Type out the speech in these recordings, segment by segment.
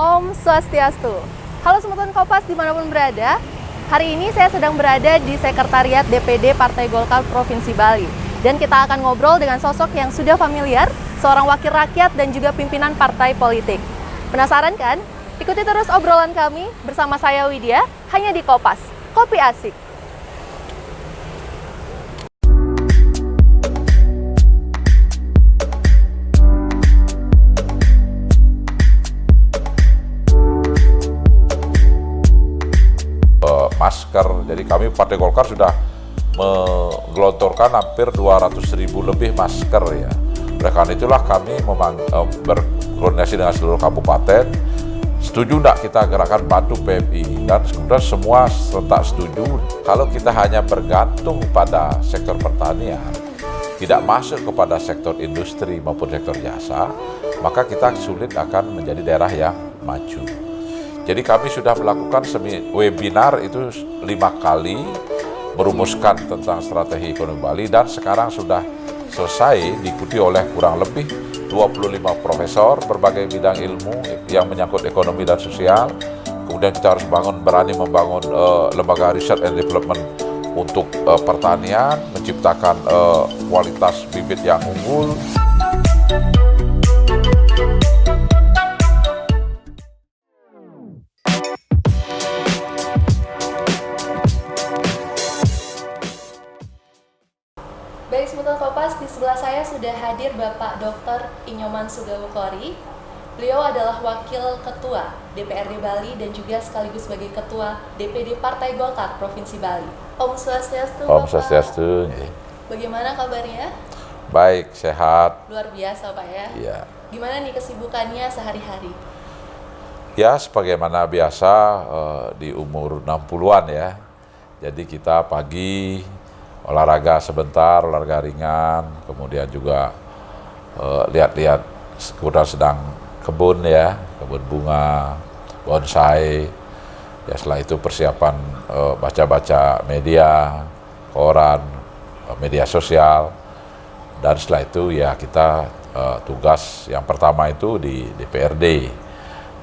Om Swastiastu. Halo Semeton Kompas dimanapun berada. Hari ini saya sedang berada di Sekretariat DPD Partai Golkar Provinsi Bali. Dan kita akan ngobrol dengan sosok yang sudah familiar, seorang wakil rakyat dan juga pimpinan partai politik. Penasaran kan? Ikuti terus obrolan kami bersama saya Widya, hanya di Kompas. Kopi asik. Masker. Jadi kami Partai Golkar sudah menggelontorkan hampir 200.000 lebih masker ya. Oleh karena itulah kami berkoordinasi dengan seluruh kabupaten. Setuju enggak kita gerakan bantu PMI? Dan kemudian semua serentak setuju. Kalau kita hanya bergantung pada sektor pertanian, tidak masuk kepada sektor industri maupun sektor jasa, maka kita sulit akan menjadi daerah yang maju. Jadi kami sudah melakukan webinar itu 5 kali, merumuskan tentang strategi ekonomi Bali, dan sekarang sudah selesai diikuti oleh kurang lebih 25 profesor berbagai bidang ilmu yang menyangkut ekonomi dan sosial. Kemudian kita harus berani membangun lembaga research and development untuk pertanian, menciptakan kualitas bibit yang unggul. Baik, Semeton Kompas, di sebelah saya sudah hadir Bapak Dr. Inyoman Sugawokori. Beliau adalah Wakil Ketua DPRD Bali dan juga sekaligus sebagai Ketua DPD Partai Golkar Provinsi Bali. Om Swastiastu, Om Bapak. Swastiastu. Bagaimana kabarnya? Baik, sehat. Luar biasa, Pak ya. Iya. Gimana nih kesibukannya sehari-hari? Ya, sebagaimana biasa di umur 60-an ya. Jadi kita pagi olahraga sebentar, olahraga ringan, kemudian juga lihat-lihat kemudian sedang kebun ya, kebun bunga, bonsai. Ya setelah itu persiapan baca-baca media, koran, media sosial, dan setelah itu ya kita tugas yang pertama itu di DPRD.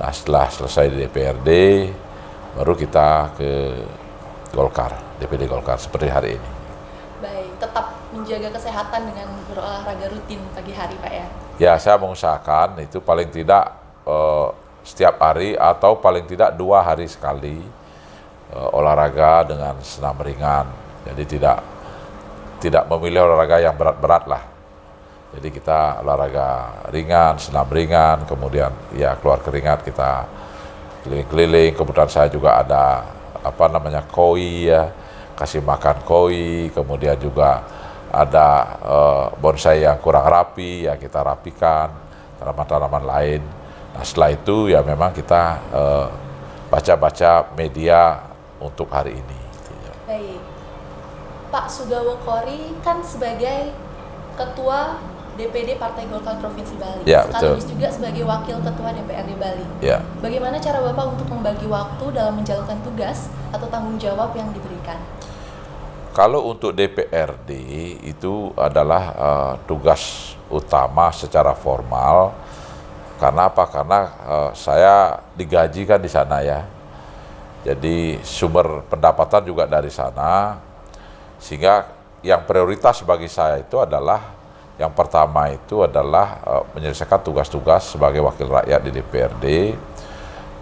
Nah setelah selesai di DPRD, baru kita ke Golkar, DPD Golkar seperti hari ini. Baik, tetap menjaga kesehatan dengan berolahraga rutin pagi hari, Pak ya? Ya, saya mengusahakan itu paling tidak setiap hari atau paling tidak 2 hari sekali olahraga dengan senam ringan. Jadi tidak memilih olahraga yang berat-berat lah. Jadi kita olahraga ringan, senam ringan, kemudian ya keluar keringat kita keliling-keliling. Kemudian saya juga ada koi ya, kasih makan koi, kemudian juga ada bonsai yang kurang rapi, ya kita rapikan, tanaman-tanaman lain. Nah setelah itu ya memang kita baca-baca media untuk hari ini. Baik, Pak Sugawokori kan sebagai Ketua DPD Partai Golkar Provinsi Bali, ya, sekaligus betul. juga sebagai Wakil Ketua DPRD Bali. Ya. Bagaimana cara Bapak untuk membagi waktu dalam menjalankan tugas atau tanggung jawab yang diberikan? Kalau untuk DPRD itu adalah tugas utama secara formal. Karena apa? Karena saya digaji kan di sana ya. Jadi sumber pendapatan juga dari sana. Sehingga yang prioritas bagi saya itu adalah yang pertama itu adalah menyelesaikan tugas-tugas sebagai wakil rakyat di DPRD,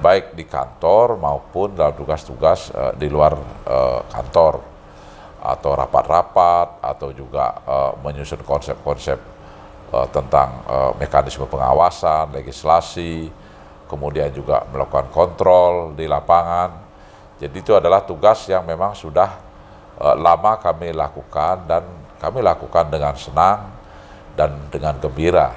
baik di kantor maupun dalam tugas-tugas di luar kantor, atau rapat-rapat, atau juga menyusun konsep-konsep tentang mekanisme pengawasan, legislasi, kemudian juga melakukan kontrol di lapangan. Jadi itu adalah tugas yang memang sudah lama kami lakukan, dan kami lakukan dengan senang dan dengan gembira,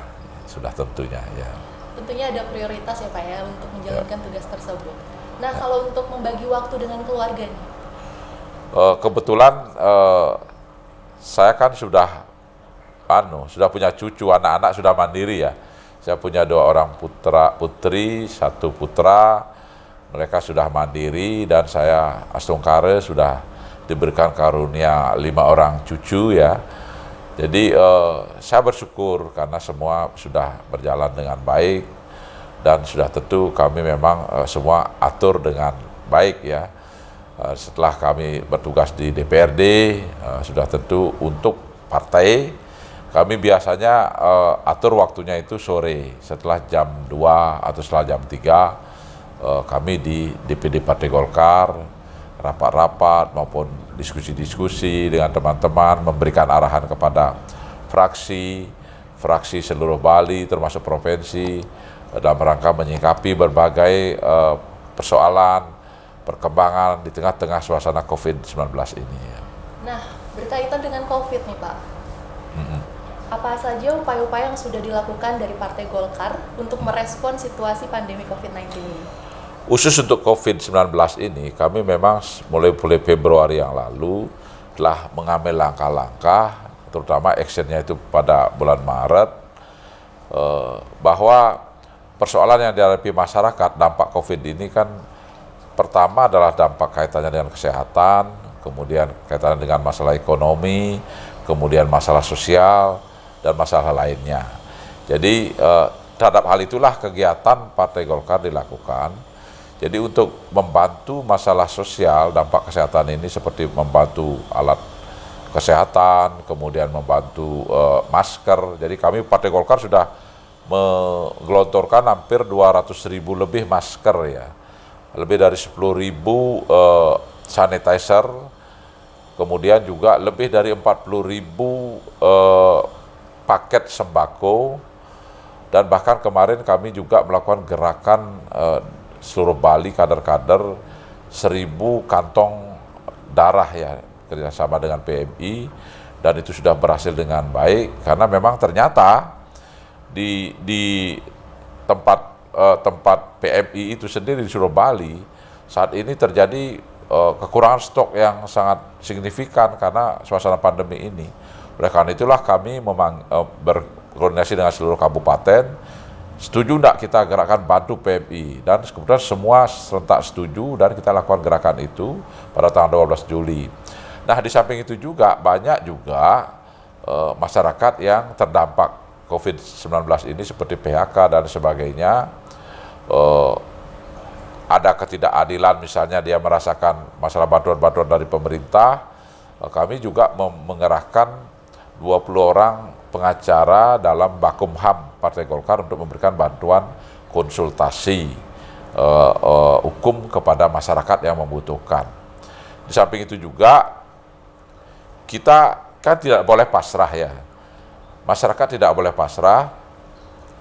sudah tentunya ya. Tentunya ada prioritas ya Pak ya untuk menjalankan tugas tersebut. Nah kalau untuk membagi waktu dengan keluarga nih? Kebetulan saya kan sudah punya cucu, anak-anak sudah mandiri ya. Saya punya 2 orang putri, 1 putra. Mereka sudah mandiri, dan saya astungkare sudah diberikan karunia 5 orang cucu ya. Jadi saya bersyukur karena semua sudah berjalan dengan baik. dan sudah tentu kami memang semua atur dengan baik ya. Setelah kami bertugas di DPRD, sudah tentu untuk partai, kami biasanya atur waktunya itu sore, setelah jam 2 atau setelah jam 3, kami di DPD Partai Golkar, rapat-rapat maupun diskusi-diskusi dengan teman-teman, memberikan arahan kepada fraksi seluruh Bali, termasuk provinsi, dalam rangka menyikapi berbagai persoalan, perkembangan di tengah-tengah suasana COVID-19 ini. Nah, berkaitan dengan COVID nih Pak, apa saja upaya-upaya yang sudah dilakukan dari Partai Golkar untuk merespon situasi pandemi COVID-19 ini? Khusus untuk COVID-19 ini, kami memang mulai Februari yang lalu telah mengambil langkah-langkah, terutama actionnya itu pada bulan Maret, bahwa persoalan yang dihadapi masyarakat dampak COVID ini kan pertama adalah dampak kaitannya dengan kesehatan, kemudian kaitannya dengan masalah ekonomi, kemudian masalah sosial, dan masalah lainnya. Jadi terhadap hal itulah kegiatan Partai Golkar dilakukan. Jadi untuk membantu masalah sosial, dampak kesehatan ini seperti membantu alat kesehatan, kemudian membantu masker. Jadi kami Partai Golkar sudah menggelontorkan hampir 200.000 lebih masker ya. Lebih dari 10.000 sanitizer, kemudian juga lebih dari 40.000 paket sembako, dan bahkan kemarin kami juga melakukan gerakan seluruh Bali, kader-kader, 1.000 kantong darah ya, kerjasama dengan PMI, dan itu sudah berhasil dengan baik, karena memang ternyata di tempat PMI itu sendiri di seluruh Bali saat ini terjadi kekurangan stok yang sangat signifikan karena suasana pandemi ini. Oleh karena itulah kami berkoordinasi dengan seluruh kabupaten, setuju enggak kita gerakan bantu PMI, dan kemudian semua serentak setuju dan kita lakukan gerakan itu pada tanggal 12 Juli. Nah, di samping itu juga banyak juga masyarakat yang terdampak COVID-19 ini seperti PHK dan sebagainya. Ada ketidakadilan, misalnya dia merasakan masalah bantuan-bantuan dari pemerintah, kami juga mengerahkan 20 orang pengacara dalam Bakumham Partai Golkar untuk memberikan bantuan konsultasi hukum kepada masyarakat yang membutuhkan. Di samping itu juga kita kan tidak boleh pasrah ya, masyarakat tidak boleh pasrah.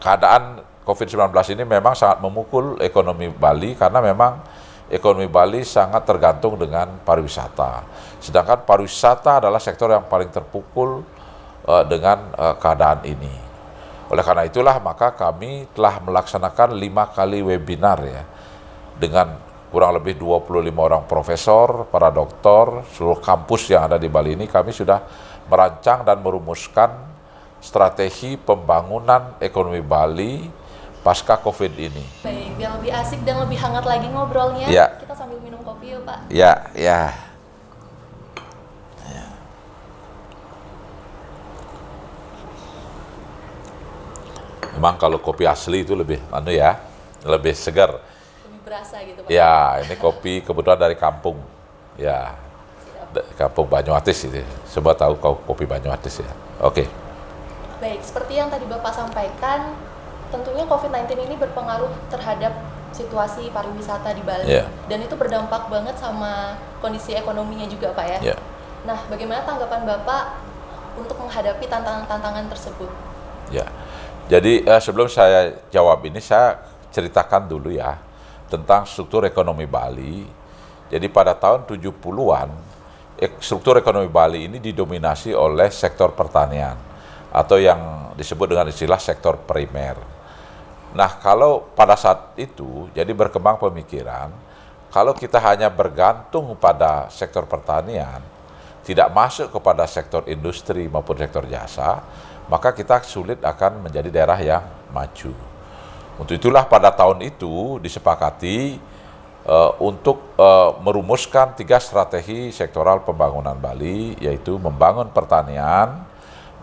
Keadaan COVID-19 ini memang sangat memukul ekonomi Bali, karena memang ekonomi Bali sangat tergantung dengan pariwisata. Sedangkan pariwisata adalah sektor yang paling terpukul dengan keadaan ini. Oleh karena itulah maka kami telah melaksanakan 5 kali webinar ya, dengan kurang lebih 25 orang profesor, para doktor, seluruh kampus yang ada di Bali ini. Kami sudah merancang dan merumuskan strategi pembangunan ekonomi Bali pasca COVID ini. Baik, biar lebih asik dan lebih hangat lagi ngobrolnya, ya, kita sambil minum kopi yuk Pak. Ya. Memang kalau kopi asli itu lebih lebih segar. Lebih berasa gitu Pak. Ya, ini kopi kebetulan dari kampung. Ya. Kampung Banyuatis itu. Coba tahu kopi Banyuatis ya. Oke. Baik, seperti yang tadi Bapak sampaikan, tentunya COVID-19 ini berpengaruh terhadap situasi pariwisata di Bali, dan itu berdampak banget sama kondisi ekonominya juga Pak ya. Nah, bagaimana tanggapan Bapak untuk menghadapi tantangan-tantangan tersebut? Ya, jadi sebelum saya jawab ini, saya ceritakan dulu ya tentang struktur ekonomi Bali. Jadi pada tahun 70-an, struktur ekonomi Bali ini didominasi oleh sektor pertanian, atau yang disebut dengan istilah sektor primer. Nah, kalau pada saat itu, jadi berkembang pemikiran, kalau kita hanya bergantung pada sektor pertanian, tidak masuk kepada sektor industri maupun sektor jasa, maka kita sulit akan menjadi daerah yang maju. Untuk itulah pada tahun itu disepakati untuk merumuskan 3 strategi sektoral pembangunan Bali, yaitu membangun pertanian,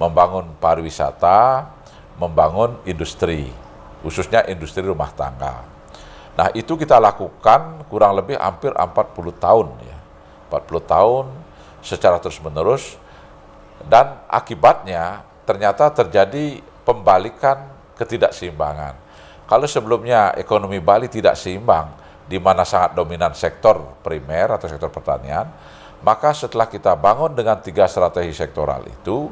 membangun pariwisata, membangun industri. khususnya industri rumah tangga. Nah, itu kita lakukan kurang lebih hampir 40 tahun ya. 40 tahun secara terus-menerus, dan akibatnya ternyata terjadi pembalikan ketidakseimbangan. Kalau sebelumnya ekonomi Bali tidak seimbang, di mana sangat dominan sektor primer atau sektor pertanian, maka setelah kita bangun dengan 3 strategi sektoral itu,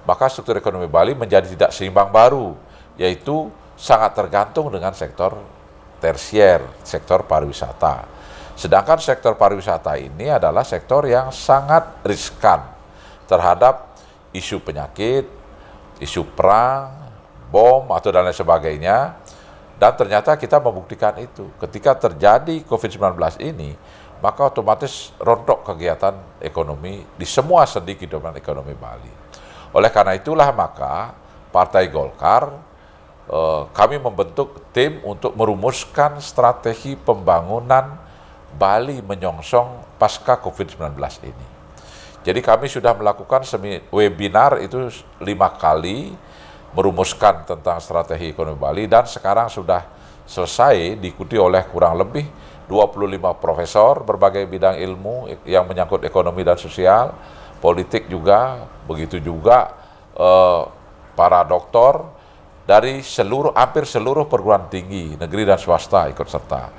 maka struktur ekonomi Bali menjadi tidak seimbang baru, yaitu sangat tergantung dengan sektor tersier, sektor pariwisata. Sedangkan sektor pariwisata ini adalah sektor yang sangat riskan terhadap isu penyakit, isu perang, bom, atau dan lain sebagainya. Dan ternyata kita membuktikan itu. Ketika terjadi COVID-19 ini, maka otomatis rontok kegiatan ekonomi di semua sendi kehidupan ekonomi Bali. Oleh karena itulah maka Partai Golkar, kami membentuk tim untuk merumuskan strategi pembangunan Bali menyongsong pasca COVID-19 ini. Jadi kami sudah melakukan webinar itu 5 kali, merumuskan tentang strategi ekonomi Bali, dan sekarang sudah selesai diikuti oleh kurang lebih 25 profesor berbagai bidang ilmu yang menyangkut ekonomi dan sosial, politik juga, begitu juga para doktor dari hampir seluruh perguruan tinggi negeri dan swasta ikut serta.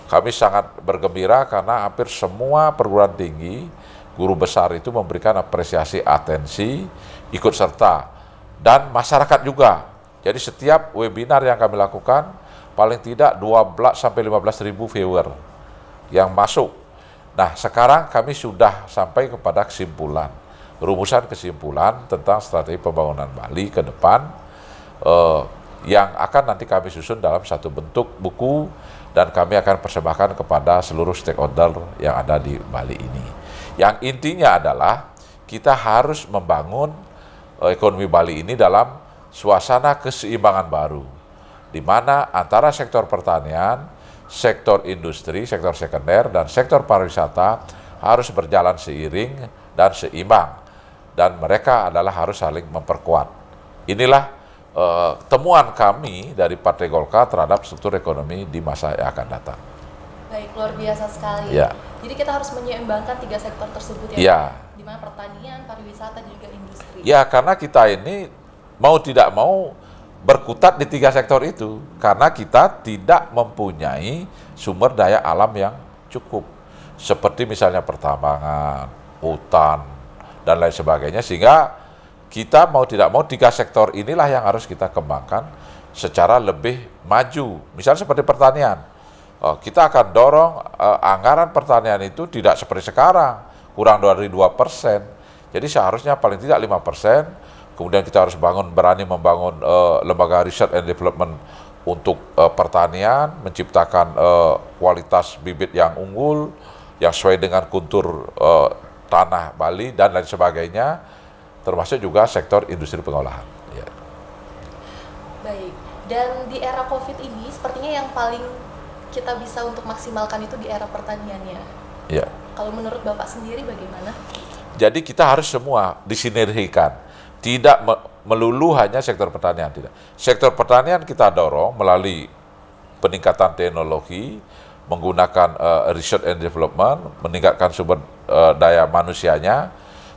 Kami sangat bergembira karena hampir semua perguruan tinggi, guru besar itu memberikan apresiasi, atensi, ikut serta, dan masyarakat juga. Jadi setiap webinar yang kami lakukan, paling tidak 12-15 ribu viewer yang masuk. Nah, sekarang kami sudah sampai kepada rumusan kesimpulan tentang strategi pembangunan Bali ke depan, yang akan nanti kami susun dalam satu bentuk buku, dan kami akan persembahkan kepada seluruh stakeholder yang ada di Bali ini. Yang intinya adalah kita harus membangun ekonomi Bali ini dalam suasana keseimbangan baru, di mana antara sektor pertanian, sektor industri, sektor sekunder, dan sektor pariwisata harus berjalan seiring dan seimbang, dan mereka harus saling memperkuat. Inilah temuan kami dari Partai Golkar terhadap struktur ekonomi di masa yang akan datang. Baik, luar biasa sekali. Ya. Jadi kita harus menyeimbangkan 3 sektor tersebut ya, ya. Di mana pertanian, pariwisata, dan juga industri. Ya, karena kita ini mau tidak mau berkutat di 3 sektor itu, karena kita tidak mempunyai sumber daya alam yang cukup, seperti misalnya pertambangan, hutan, dan lain sebagainya, sehingga kita mau tidak mau 3 sektor inilah yang harus kita kembangkan secara lebih maju. Misalnya seperti pertanian, kita akan dorong anggaran pertanian itu tidak seperti sekarang, kurang dari 2%. Jadi seharusnya paling tidak 5%. Kemudian kita harus berani membangun lembaga research and development untuk pertanian, menciptakan kualitas bibit yang unggul, yang sesuai dengan kontur tanah Bali, dan lain sebagainya, termasuk juga sektor industri pengolahan. Ya. Baik, dan di era COVID ini sepertinya yang paling kita bisa untuk maksimalkan itu di era pertaniannya. Ya. Kalau menurut Bapak sendiri bagaimana? Jadi kita harus semua disinergikan, tidak melulu hanya sektor pertanian, tidak. Sektor pertanian kita dorong melalui peningkatan teknologi, menggunakan research and development, meningkatkan sumber daya manusianya,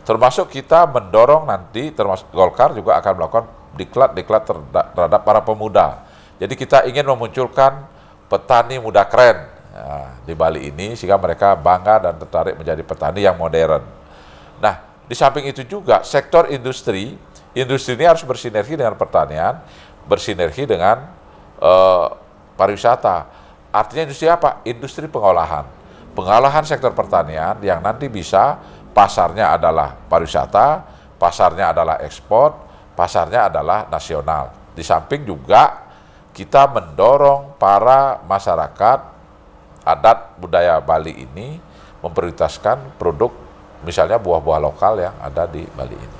termasuk kita mendorong nanti, termasuk Golkar juga akan melakukan diklat terhadap para pemuda. Jadi kita ingin memunculkan petani muda keren di Bali ini, sehingga mereka bangga dan tertarik menjadi petani yang modern. Nah, di samping itu juga sektor industri ini harus bersinergi dengan pertanian, bersinergi dengan pariwisata. Artinya industri apa? Industri pengolahan. Pengolahan sektor pertanian yang nanti bisa pasarnya adalah pariwisata, pasarnya adalah ekspor, pasarnya adalah nasional. Di samping juga kita mendorong para masyarakat adat budaya Bali ini memprioritaskan produk, misalnya buah-buah lokal yang ada di Bali ini.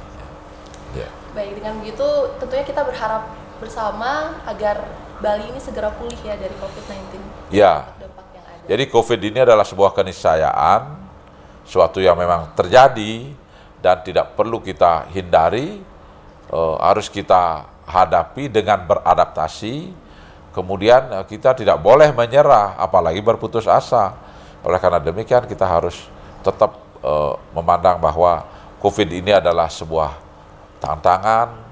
Ya. Baik, dengan begitu tentunya kita berharap bersama agar Bali ini segera pulih ya dari COVID-19. Ya. Dampak yang ada. Jadi COVID ini adalah sebuah keniscayaan, suatu yang memang terjadi dan tidak perlu kita hindari, harus kita hadapi dengan beradaptasi. kemudian kita tidak boleh menyerah, apalagi berputus asa. Oleh karena demikian kita harus tetap memandang bahwa COVID ini adalah sebuah tantangan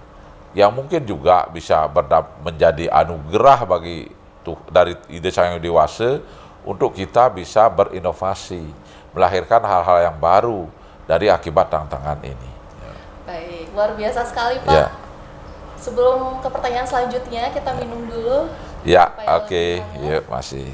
yang mungkin juga bisa menjadi anugerah dari ide sang yang dewasa untuk kita bisa berinovasi, melahirkan hal-hal yang baru dari akibat tantangan ini. Baik, luar biasa sekali Pak. Ya. Sebelum ke pertanyaan selanjutnya, kita minum dulu. Ya, oke, yuk masih.